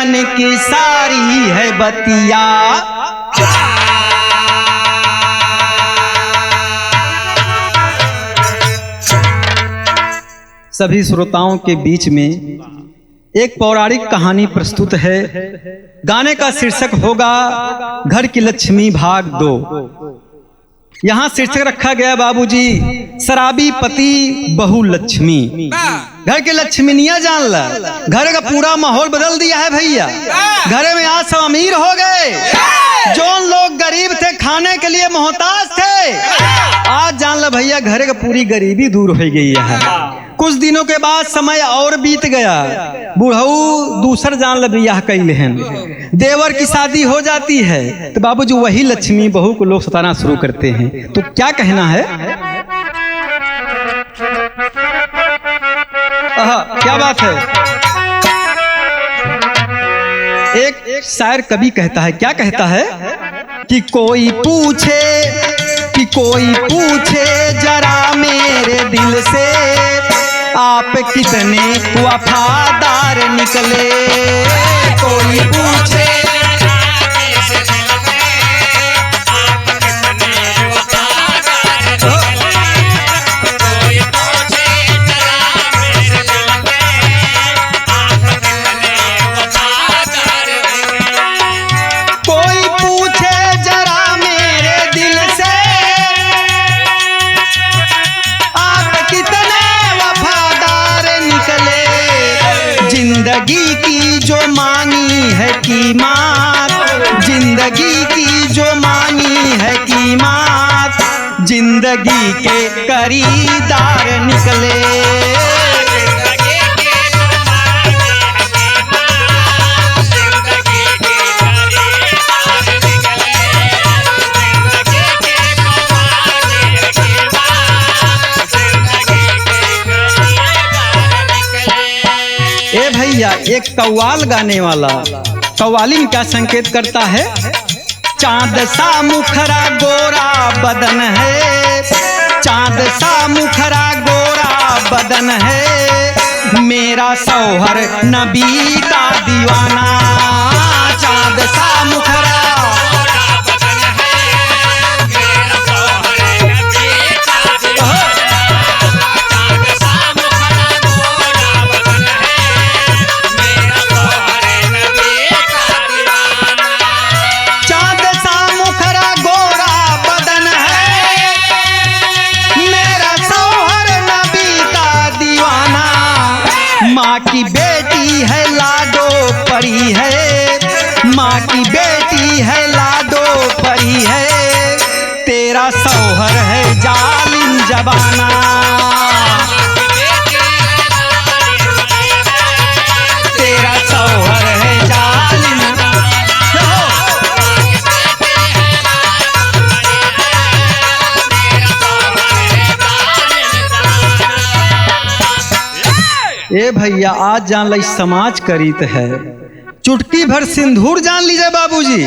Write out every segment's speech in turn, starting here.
देवन की सारी है बतिया। सभी श्रोताओं के बीच में एक पौराणिक कहानी प्रस्तुत है। गाने का शीर्षक होगा घर की लक्ष्मी भाग 2। यहाँ शीर्षक रखा गया बाबूजी, शराबी पति बहु लक्ष्मी। घर की लक्ष्मीनिया जान ला, घर का पूरा माहौल बदल दिया है भैया। घर में आज सब अमीर हो गए, जो लोग गरीब थे खाने के लिए मोहताज थे, आज जान ला भैया घर का पूरी गरीबी दूर हो गई है। कुछ दिनों के बाद समय और बीत गया, बुढ़ऊ दूसर जान ला बियाह कैले हैं, देवर की शादी हो जाती है, तो बाबूजी वही लक्ष्मी बहू को लोग सताना शुरू करते हैं। तो क्या कहना है? क्या बात है? एक शायर कवि कहता है, क्या कहता है कि कोई पूछे जरा मेरे दिल से, आप कितने वफादार निकले। कोई पूछे जिंदगी की जो मानी है कीमत, जिंदगी की जो मानी है कीमत, जिंदगी के खरीदार निकले। भैया एक कव्वाल गाने वाला, कव्वाली में क्या संकेत करता है? चांद सा मुखरा गोरा बदन है, चांद सा मुखरा गोरा बदन है, मेरा सौहर नबी का दीवाना। चांद सा मुखरा की बेटी है लाडो परी है, माँ की बेटी है लाडो परी है, तेरा सौहर है जालिम जबाना। तेरा सौहर है जालिम। ए भैया आज जान ली समाज का रीत है, चुटकी भर सिंदूर जान लीजिए बाबूजी,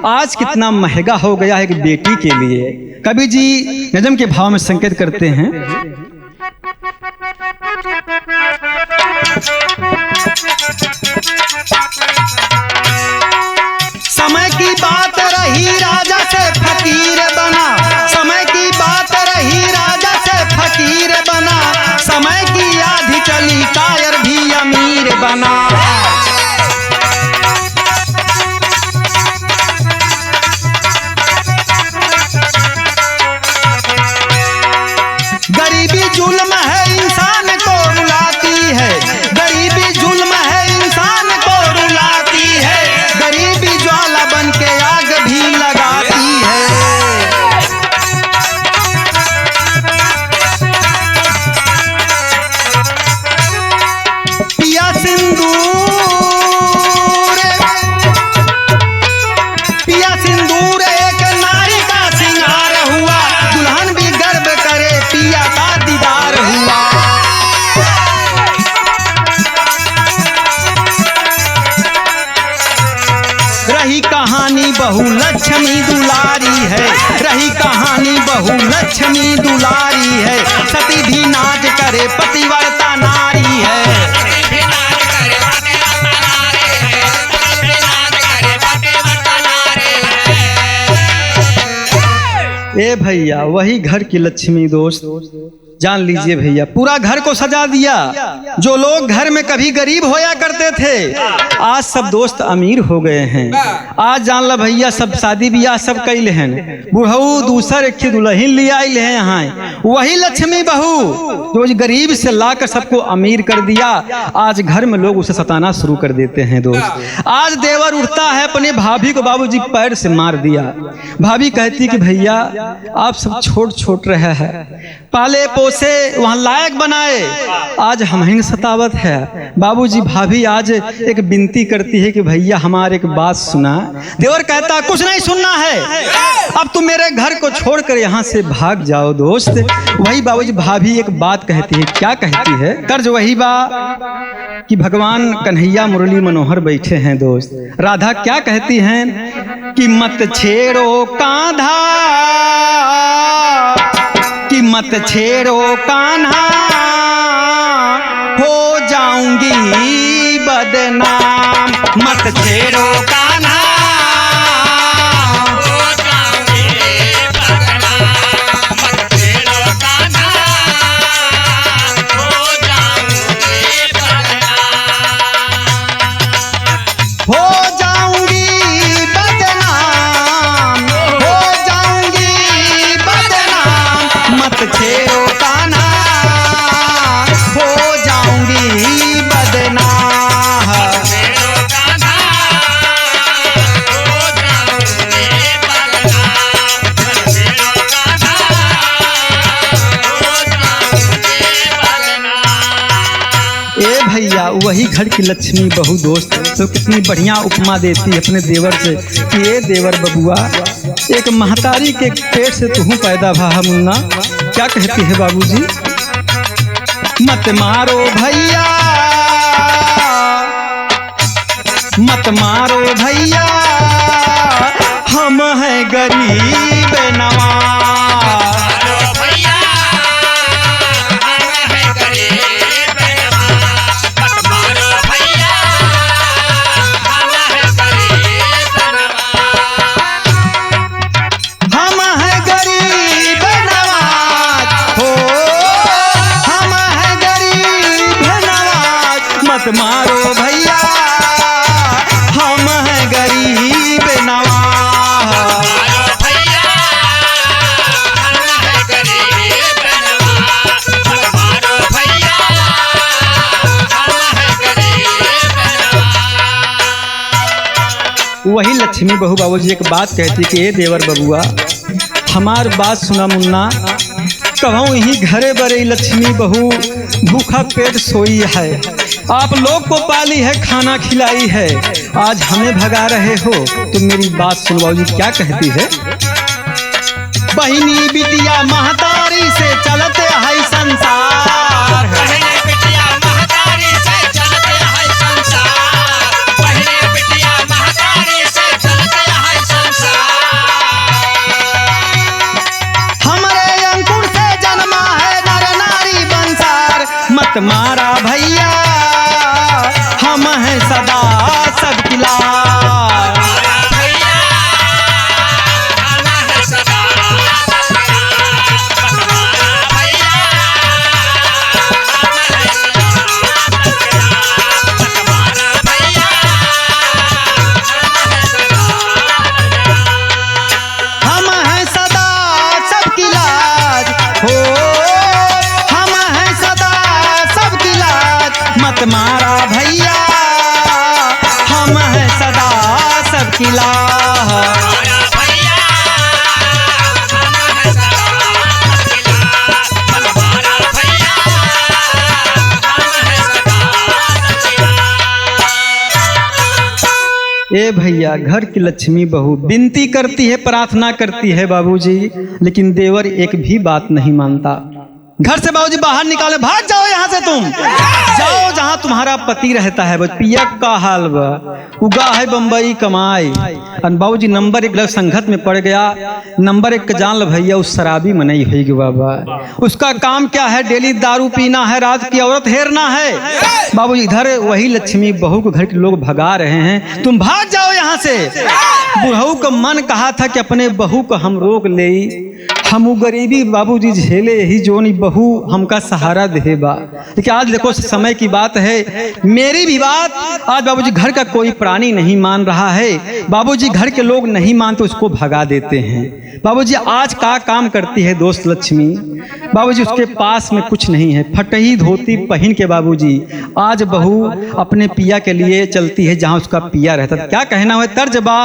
आज कितना महंगा हो गया है कि बेटी के लिए। कवि जी नज़म के भाव में संकेत करते हैं, समय की बात रही राजा से फकीर बना, समय की बात रही राजा से फकीर बना, समय की आधी चली कायर भी अमीर बना। गरीबी जुल्म है इंसान को रुलाती है, गरीबी जुल्म है इंसान को रुलाती है, गरीबी ज्वाला बन के आग भी लगाती है। पिया सिंदूर एक नारी का सिंगार हुआ, दुल्हन भी गर्व करे पिया का दीदार हुआ। रही कहानी बहु लक्ष्मी दुलारी है, रही कहानी बहु लक्ष्मी दुलारी है, सती भी नाच करे पतिव्रता नारी है। ए भैया वही घर की लक्ष्मी दोस्त, जान लीजिए भैया, पूरा घर को सजा दिया। जो लोग घर में कभी गरीब होया करते थे, आज सब दोस्त अमीर हो गए हैं। आज जान ला भैया, सब शादी ब्याह सब कैल हैं, बुढ़ऊ दूसर एक दुल्हन ले आयल है यहाँ। वही लक्ष्मी बहू जो गरीब से लाकर सबको अमीर कर दिया, आज घर में लोग उसे सताना शुरू कर देते हैं दोस्त। आज देवर उठता है, अपने भाभी को बाबूजी पैर से मार दिया। भाभी कहती कि भैया आप सब छोट छोट रहे हैं, पाले पोसे वहां लायक बनाए, आज हम ही सतावत है। बाबूजी भाभी आज एक विनती करती है कि भैया हमारे एक बात सुना। देवर कहता कुछ नहीं सुनना है, अब तुम मेरे घर को छोड़कर यहाँ से भाग जाओ दोस्त। वही बाबूजी भाभी एक बात कहती है। क्या कहती है? कर्ज वही बा कि भगवान कन्हैया मुरली मनोहर बैठे हैं दोस्त। राधा क्या कहती हैं कि मत छेड़ो कान्हा, कि मत छेड़ो कान्हा, हो जाऊंगी बदनाम। मत छेड़ो कान्हा, हो जाऊंगी बदनाम। मत छेड़ो कान्हा, हो जाऊंगी बदनाम। हो जाऊंगी बदनाम, हो जाऊंगी बदनाम। मत छेड़ो कान्हा, हो जाऊंगी बदनाम। ए भैया वही घर की लक्ष्मी बहू दोस्त तो कितनी बढ़िया उपमा देती है अपने देवर से कि ये देवर बबुआ, एक महतारी के पेट से तू पैदा भा मुन्ना। क्या कहती है बाबूजी? मत मारो भैया, मत मारो भैया, हम हैं गरीब नवाज। मत मारो भैया, हम हैं गरीब नवाज। वही लक्ष्मी बहू बाबूजी एक बात कहती कि ए देवर बबुआ, हमार बात सुना मुन्ना। कहूँ यही घरे बरे लक्ष्मी बहू भूखा पेट सोई है, आप लोग को पाली है, खाना खिलाई है, आज हमें भगा रहे हो। तो मेरी बात सुन बाबूजी क्या कहती है? बहिनी बिटिया महतारी से चलते है संसार। बहिनी बिटिया महतारी से चलते है संसार। बहिनी बिटिया महतारी से चलते है संसार। हमारे अंकुर से जन्मा है नर नारी बंसार। मत मारा भैया, हम हैं सदा सबकी लाज। हम हैं सदा सबकी लाज, हो हम हैं सदा सबकी लाज। मत मारा भैया, हम हैं सदा सबकी लाज। ए भैया घर की लक्ष्मी बहू विनती करती है, प्रार्थना करती है बाबूजी, लेकिन देवर एक भी बात नहीं मानता। घर से बाबूजी बाहर निकाले, भाग जाओ यहाँ से, तुम जाओ जहाँ तुम्हारा पति रहता है। पिया का हाल बा, उगा है बम्बई कमाई। बाबूजी नंबर 1 संगत में पड़ गया। नंबर 1 जान ल भैया, उस शराबी में नहीं होगी बाबा। उसका काम क्या है? डेली दारू पीना है, रात की औरत हेरना है। बाबूजी इधर वही लक्ष्मी बहू को घर के लोग भगा रहे हैं, तुम भाग जाओ यहाँ से। बुढ़ऊ का मन कहा था कि अपने बहू को हम रोक ले, हम गरीबी बाबूजी झेले यही जोनी बहू हमका सहारा देबा। लेकिन आज देखो समय की बात है, मेरी भी बात आज बाबूजी घर का कोई प्राणी नहीं मान रहा है। बाबूजी घर के लोग नहीं मानते उसको भगा देते हैं। बाबूजी आज का काम करती है दोस्त लक्ष्मी। बाबूजी उसके पास में कुछ नहीं है, फटही धोती पहन के बाबूजी आज बहू अपने पिया के लिए चलती है जहां उसका पिया रहता था। क्या कहना है तर्जबा?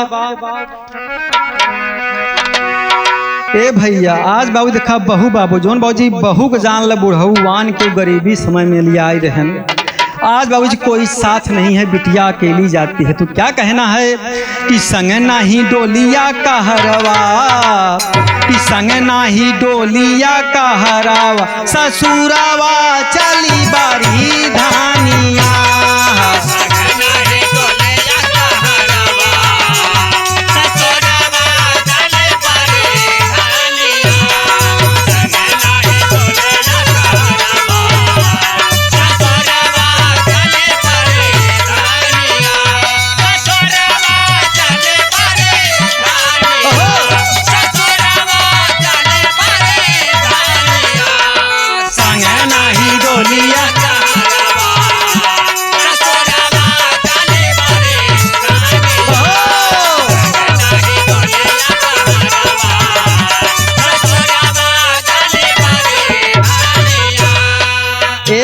ए भैया आज बाबू देखा बहू बाबू जोन बाबूजी बहू को जान ल बुढ़ऊ वान के गरीबी समय में लिया आई रहन। आज बाबूजी कोई साथ नहीं है, बिटिया अकेली जाती है। तो क्या कहना है कि संग नाही डोलिया का हरवा, कि संग नाही डोलिया का हरावा, ससुरावा चली बारी धानिया।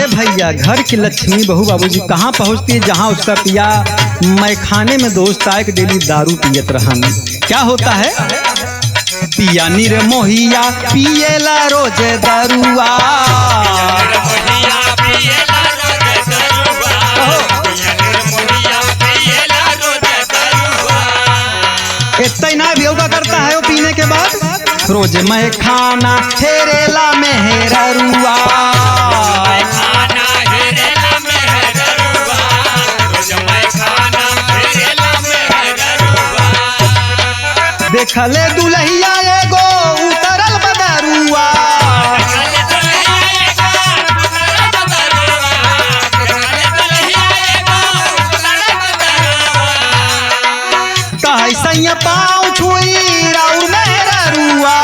भैया घर की लक्ष्मी बहू बाबूजी कहाँ पहुँचती है? जहाँ उसका पिया मैखाने में दोस्त आए के डेली दारू पियत रहन। क्या होता है? पिया नीर मोहिया पियला रोज दारुआ, इतना भी होगा करता है वो पीने के बाद रोज मैखाना हेरेला मेहरुआ। देखले दुल्हिया एगो उतरल बदरुआ, कहे सैया पाँव छुई राउर मेहरुआ।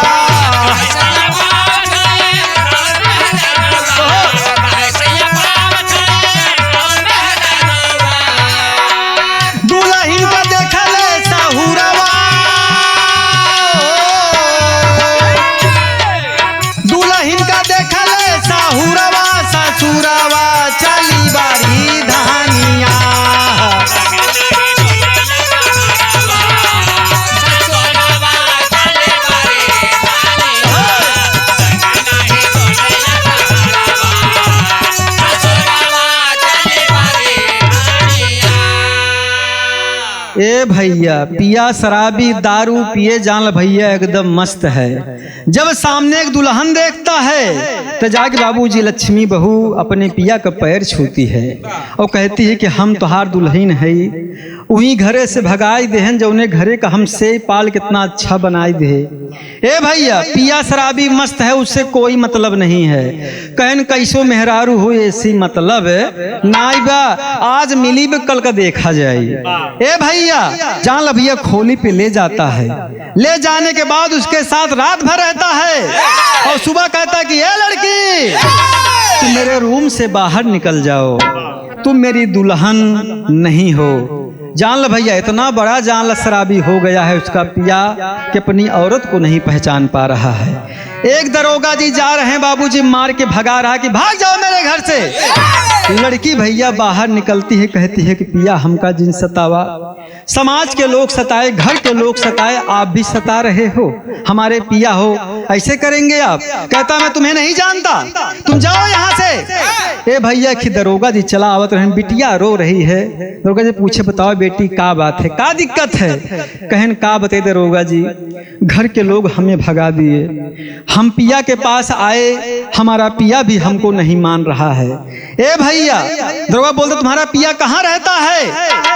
दुल्हिन का देखले साहुरवा, साहुरवा ससुरवा चली बारी धानिया। ए भैया पिया शराबी दारू पिए जान भैया एकदम मस्त है। जब सामने एक दुल्हन देखता है तो जाके बाबूजी लक्ष्मी बहू अपने पिया का पैर छूती है और कहती है कि हम तोहार दुल्हन है, वही घरे से भगाई देहन जो उन्हें घरे का हमसे पाल कितना अच्छा बनाई दे। ए भैया पिया शराबी मस्त है, उससे कोई मतलब नहीं है। कहन कैसो मेहरारू हो ऐसी मतलब नाइबा आज मिली भी कल का देखा जाए। ए भैया जान ल भैया खोली पे ले जाता है, ले जाने के बाद उसके साथ रात भर रहता है और सुबह कहता है कि ए लड़की तुम मेरे रूम से बाहर निकल जाओ, तुम मेरी दुल्हन नहीं हो। जान ल भैया इतना बड़ा जान ल शराबी हो गया है उसका पिया कि अपनी औरत को नहीं पहचान पा रहा है। एक दरोगा जी जा रहे हैं बाबूजी मार के भगा रहा कि भाग जाओ मेरे घर से। लड़की भैया बाहर निकलती है, कहती है कि पिया हमका जिन सतावा, समाज के लोग सताए, घर के लोग सताए, आप भी सता रहे हो, हमारे पिया हो, ऐसे करेंगे आप? कहता मैं तुम्हें नहीं जानता, तुम जाओ यहाँ से। ए भैया कि दरोगा जी चला आवत रहे, बिटिया रो रही है। दरोगा जी पूछे बताओ बेटी का बात है, का दिक्कत है? कहन का बते दरोगा जी, घर के लोग हमें भगा दिए, हम पिया के पास आए, हमारा पिया भी हमको नहीं मान रहा है। ए भैया दरोगा बोलते तुम्हारा पिया कहाँ रहता है?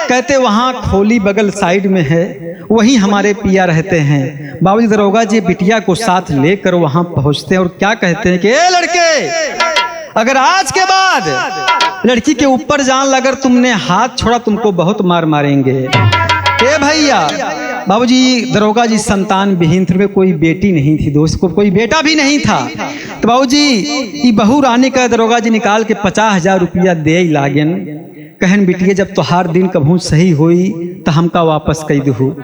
कहते वहाँ खोली बगल साइड में है, वहीं हमारे पिया रहते हैं। बाबूजी दरोगा जी बिटिया को साथ लेकर वहाँ पहुँचते हैं और क्या कहते हैं कि ए लड़के, अगर आज के बाद लड़की के ऊपर जान अगर तुमने हाथ छोड़ा तुमको बहुत मार मारेंगे। ए भैया बाबूजी दरोगा जी संतान विहीन थे, कोई बेटी नहीं थी दोस्त, को कोई बेटा भी नहीं था। तो बाबूजी ये बहू रानी का दरोगा जी निकाल के 50,000 रुपया दे लागन, कहन बिटिया जब तोहार दिन कभू सही हुई तो हमका वापस कह दू।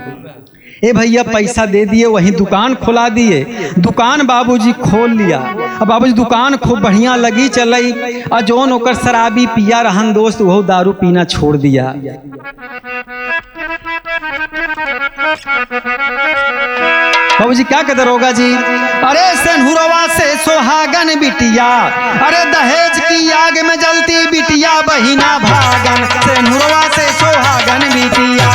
ए भैया पैसा दे दिए, वहीं दुकान खुला दिए, दुकान बाबूजी खोल लिया। अब बाबूजी दुकान खूब बढ़िया लगी चलई, और जोन ओकर शराबी पिया रहन दोस्त वो दारू पीना छोड़ दिया। बाबूजी क्या कहते दरोगा जी, अरे सेनुरवा से सोहागन बिटिया, अरे दहेज की आग में जलती बिटिया बहिना भागन, सेनुरवा से सोहागन बिटिया।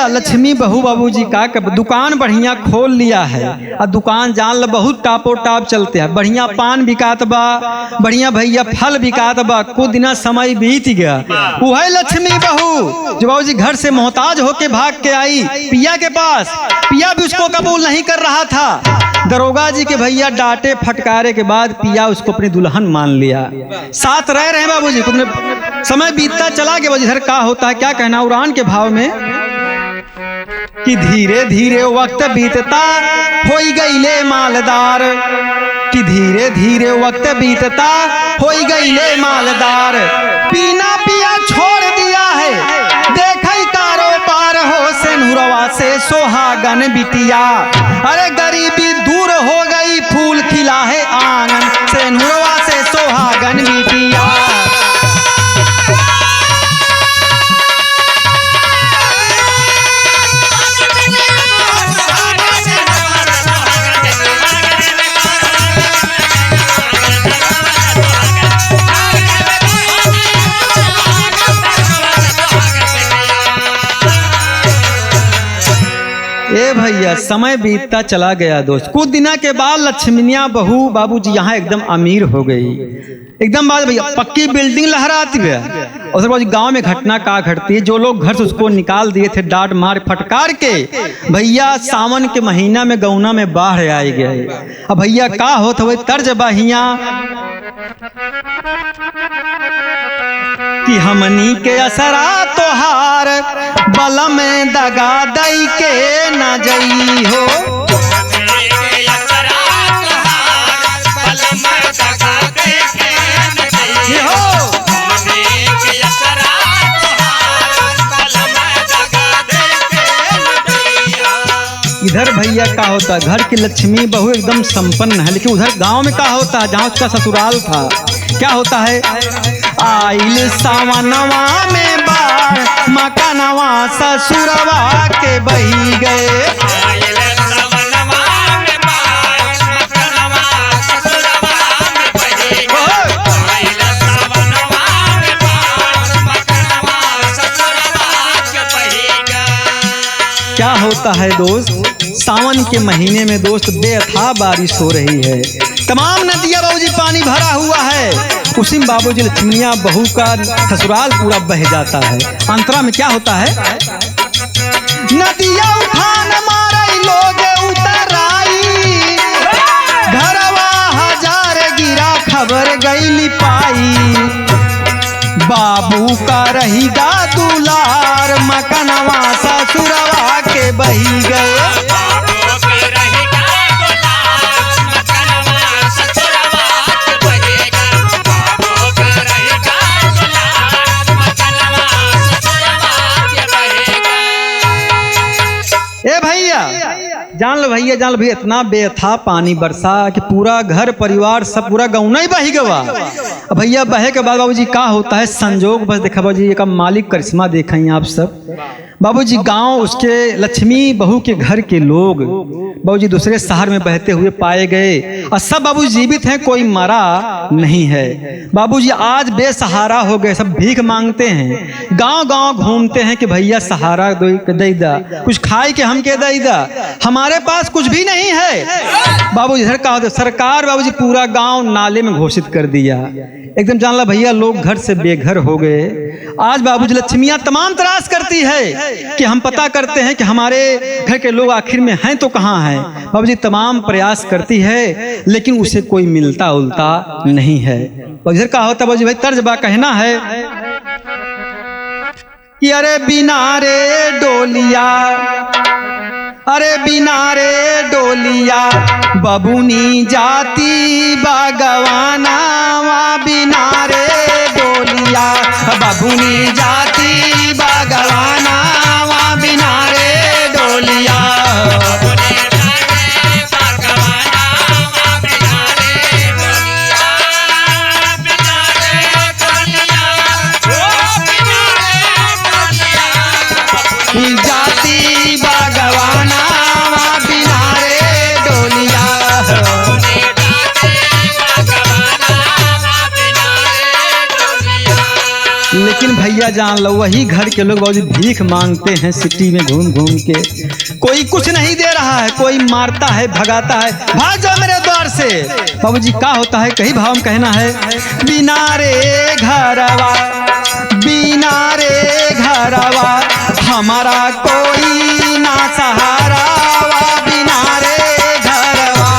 लक्ष्मी बहू बाबूजी का दुकान बढ़िया खोल लिया है, और दुकान जान ल बहुत टापो टाप चलते हैं, बढ़िया पान बिकात बा, बढ़िया भैया फल बिकात बा। कुछ दिन समय बीत गया, वह लक्ष्मी बहू जो बाबूजी घर से मोहताज होके भाग के आई पिया के पास, पिया भी उसको कबूल नहीं कर रहा था। दरोगा जी के भैया डांटे फटकारे के बाद पिया उसको अपनी दुल्हन मान लिया, साथ रह रहे हैं बाबूजी। समय बीतता चला गया। इधर का होता है, क्या कहना उड़ान के भाव में कि धीरे धीरे वक्त बीतता होई गईले मालदार, कि धीरे धीरे वक्त बीतता होई गईले मालदार, पीना पिया छोड़ दिया है देखई कारोबार हो, सेनुरवा से सोहागन बिटिया, अरे गरीबी दूर हो गई फूल खिला है आंगन, सेनुरवा से सोहागन बिटिया। ए भैया समय बीतता चला गया दोस्त। कुछ दिना के बाद लक्ष्मीनिया बहू बाबूजी यहाँ एकदम अमीर हो गई, एकदम बात भैया पक्की बिल्डिंग लहराती है। और बाबूजी गांव में घटना का घटती है, जो लोग घर से उसको निकाल दिए थे डांट मार फटकार के, भैया सावन के महीना में गौना में बाढ़ आई गए। अब भैया का होत हुए तर्ज बहिया कि हमनी के असरा तोहार बल में दगा दई के न जई हो, इधर भैया का होता घर की लक्ष्मी बहू एकदम संपन्न है, लेकिन उधर गांव में का होता है जहाँ उसका ससुराल था, क्या होता है, आइल सावनवा में बाढ़ मकानवा ससुरवा के बही गए, क्या होता है दोस्त, सावन के महीने में दोस्त बेअथा बारिश हो रही है, तमाम नदियां बाबूजी पानी भरा हुआ है, उसी में बाबूजी लक्ष्मीनिया बहू का ससुराल पूरा बह जाता है। अंतरा में क्या होता है, नदिया उफान मारई लोग उतर आई, घरवा हजार गिरा खबर गई पाई, बाबू का रहीगा दुलार मकनवा ससुरवा के बही गए, जान लो भैया, जान लो भैया, इतना बेथा पानी बरसा कि पूरा घर परिवार सब पूरा गौना ही बही गवा। अब भैया बहे के बाद बाबूजी क्या होता है, संजोग बस देखा बाबूजी, एक मालिक करिश्मा देखा ही आप सब। बाबूजी गांव उसके लक्ष्मी बहू के घर के लोग बाबूजी दूसरे शहर में बहते हुए पाए गए और सब बाबू जीवित हैं, कोई मरा नहीं है। बाबूजी आज बेसहारा हो गए, सब भीख मांगते हैं, गांव गांव घूमते हैं कि भैया सहारा दे दा, कुछ खाए के हम के दे दा, हमारे पास कुछ भी नहीं है। बाबूजी इधर कहा सरकार बाबूजी पूरा गांव नाले में घोषित कर दिया, एकदम जान ला भैया लोग घर से बेघर हो गए। आज बाबूजी लक्ष्मियां तमाम तलाश करती है कि हम पता करते हैं कि हमारे घर के लोग आखिर में हैं तो कहाँ हैं। बाबूजी तमाम प्रयास करती है लेकिन उसे कोई मिलता उलता नहीं है। इधर क्या होता बाबूजी भाई, तर्ज बा कहना है कि अरे बिना रे डोलिया, अरे बिना रे डोलिया बबुनी जाती बागवाना, बिना रे डोलिया बबुनी जाती बागवाना, बिना रे डोलिया। जाती बागवाना बिना रे डोलिया। लेकिन भैया जान लो वही घर के लोग बाबूजी भीख मांगते हैं सिटी में घूम घूम के, कोई कुछ नहीं दे रहा है, कोई मारता है भगाता है, भाग जाओ मेरे द्वार से। बाबूजी क्या होता है, कहीं भाव में कहना है बिना रे घरवा, बिना रे घरवा हमारा कोई ना सहारा, बिना रे घरवा।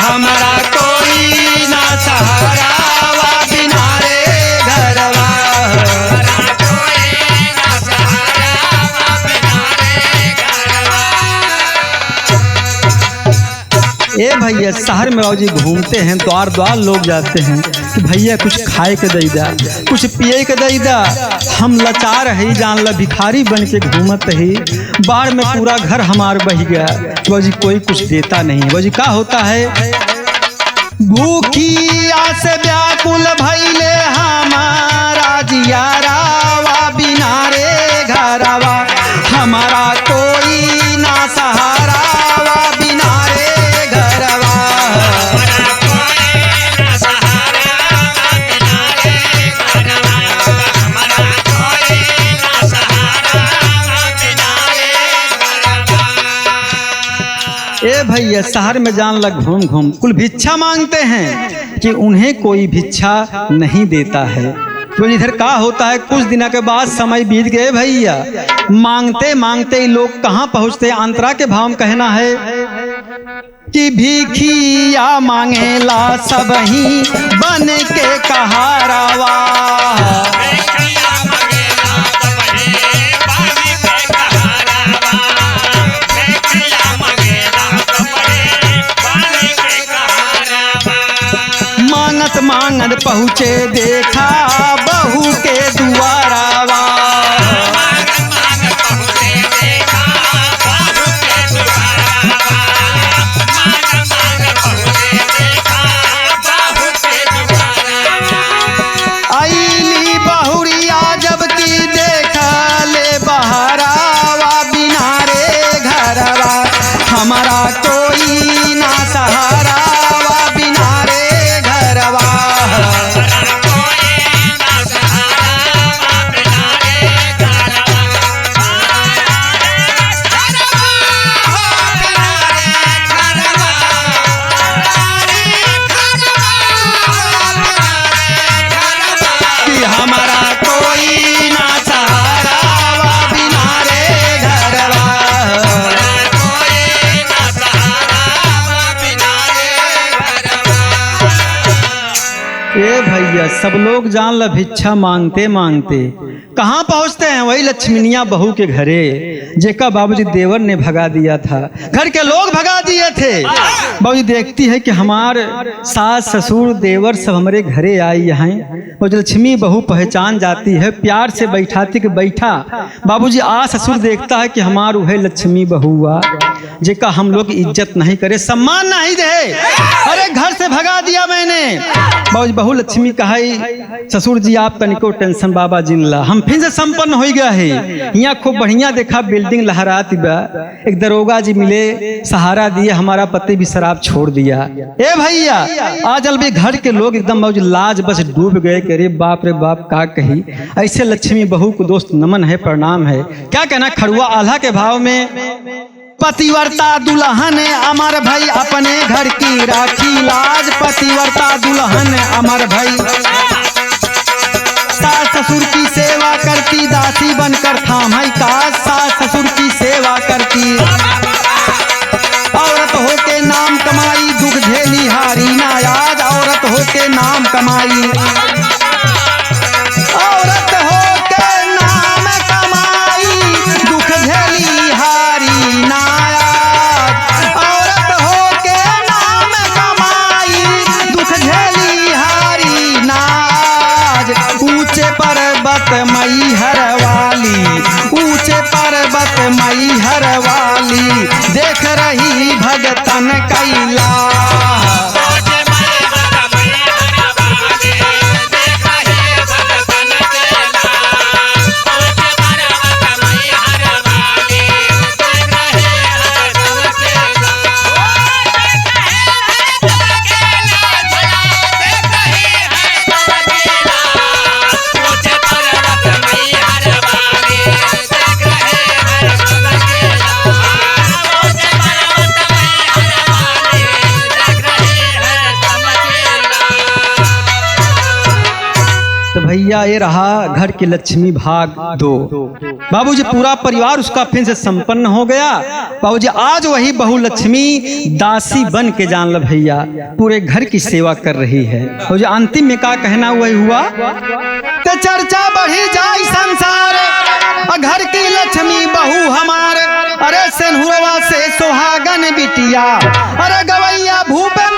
हमारा कोई ना सहारा, बिना रे घरवा। ए भैया शहर में बाबूजी घूमते हैं, द्वार द्वार लोग जाते हैं कि भैया कुछ खाए के दई दा, कुछ पिए के दई दा, हम लाचार है जान ला, भिखारी बन के घूमत ही, बाढ़ में पूरा घर हमार बह गया, बाबूजी कोई कुछ देता नहीं। बाबूजी क्या होता है, भूखिया से व्याकुल भइले हमारा जियारावा, बिना रे घरवा हमारा कोई ना सहारा, बिना रे घरवा। ए भैया शहर में जान लग घूम घूम कुल भिक्षा मांगते हैं कि उन्हें कोई भिक्षा नहीं देता है। तो इधर क्या होता है, कुछ दिनों के बाद समय बीत गए भैया, मांगते मांगते लोग कहाँ पहुँचते, अंतरा के भाव में कहना है कि भिखिया मांगेला सब ही बन के कहारावा, मांगत मांगत पहुँचे देखा बहू के दुआरावा, आईली बहुरिया जबकि देखा ले बहरावा, बिना रे घरवा हमारा कोई ना सहारा, बिना रे घरवा। भैया सब लोग जान ल भिक्षा मांगते मांगते कहाँ पहुँचते हैं, वही लक्ष्मीनिया बहू के घरे जेका बाबूजी देवर ने भगा दिया था, घर के लोग भगा दिए थे। बाबूजी देखती है कि हमार सास ससुर देवर सब हमारे घरे आई हैं। वो लक्ष्मी बहू पहचान जाती है, प्यार से बैठाती कि बैठा। बाबूजी आ ससुर देखता है कि हमार वह लक्ष्मी बहू हुआ जेका हम लोग इज्जत नहीं करे, सम्मान नहीं दे, अरे घर से भगा दिया मैंने। बाबूजी बहू लक्ष्मी कहाई ससुर जी आप तनिको टेंशन बाबा जिनला, हम फिर से संपन्न हो गया है। यहाँ खूब बढ़िया देखा बिल्डिंग लहराती बा, एक दरोगा जी मिले सहारा दिए, हमारा पति भी शराब छोड़ दिया। ए भैया आज अलबे घर के लोग एकदम बाबूजी लाज बस डूब गए कि अरे बाप रे बाप का कही। ऐसे लक्ष्मी बहू को दोस्त नमन है, प्रणाम है। क्या कहना खड़ुआ आल्हा के भाव में, पतिव्रता दुल्हन अमर भाई अपने घर की राखी लाज, पतिव्रता दुल्हन अमर भाई सास ससुर की सेवा करती दासी बनकर थाम है काज, सास ससुर की सेवा करती औरत होके नाम कमाई दुख झेली हारी ना याद, औरत होके नाम कमाई, औरत होके नाम कमाई दुख झेली हारी ना याद, औरत होके नाम कमाई दुख झेली हारी ना याद। ऊंचे पर्वत मई हर वाली, ऊंचे पर्वत मई हर वाली देख रही भगतन कैला। भैया ये रहा घर की लक्ष्मी भाग 2। बाबूजी पूरा परिवार उसका फिर से संपन्न हो गया। बाबूजी आज वही बहू लक्ष्मी दासी बन के जान ल भैया पूरे घर की सेवा कर रही है। बाबूजी अंतिम में क्या कहना वही हुआ, तो चर्चा बढ़ी जाए संसार घर की लक्ष्मी बहू हमारे, अरे सेनहुरवा से सोहागन बिटिया, अरे गवैया भूपेंद्र